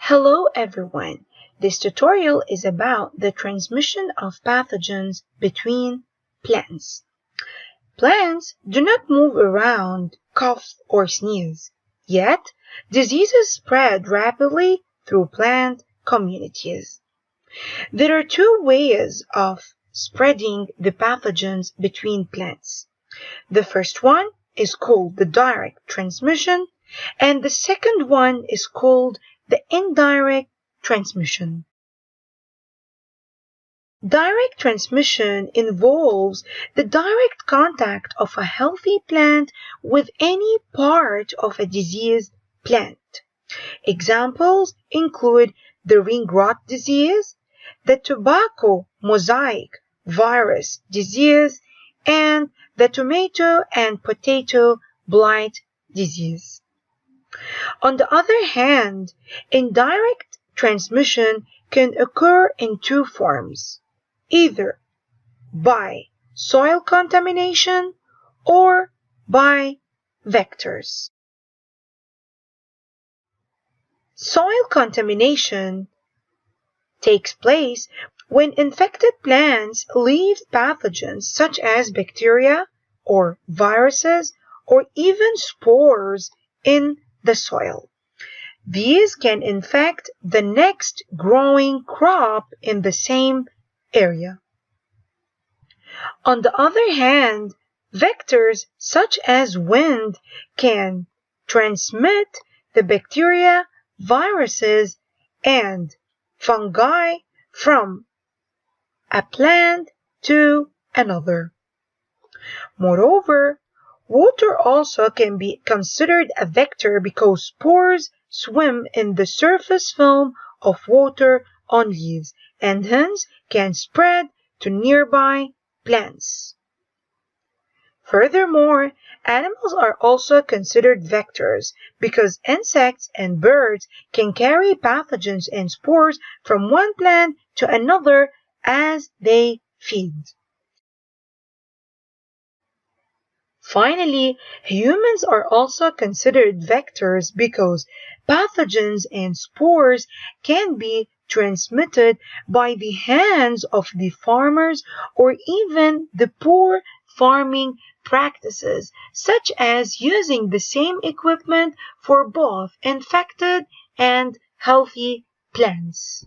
Hello everyone! This tutorial is about the transmission of pathogens between plants. Plants do not move around, cough, or sneeze. Yet, diseases spread rapidly through plant communities. There are two ways of spreading the pathogens between plants. The first one is called the direct transmission, and the second one is called the indirect transmission. Direct transmission involves the direct contact of a healthy plant with any part of a diseased plant. Examples include the ring rot disease, the tobacco mosaic virus disease, and the tomato and potato blight disease. On the other hand, indirect transmission can occur in two forms, either by soil contamination or by vectors. Soil contamination takes place when infected plants leave pathogens such as bacteria or viruses or even spores in the soil. These can infect the next growing crop in the same area. On the other hand, vectors such as wind can transmit the bacteria, viruses, and fungi from a plant to another. Moreover, water also can be considered a vector because spores swim in the surface film of water on leaves and hence can spread to nearby plants. Furthermore, animals are also considered vectors because insects and birds can carry pathogens and spores from one plant to another as they feed. Finally, humans are also considered vectors because pathogens and spores can be transmitted by the hands of the farmers or even the poor farming practices, such as using the same equipment for both infected and healthy plants.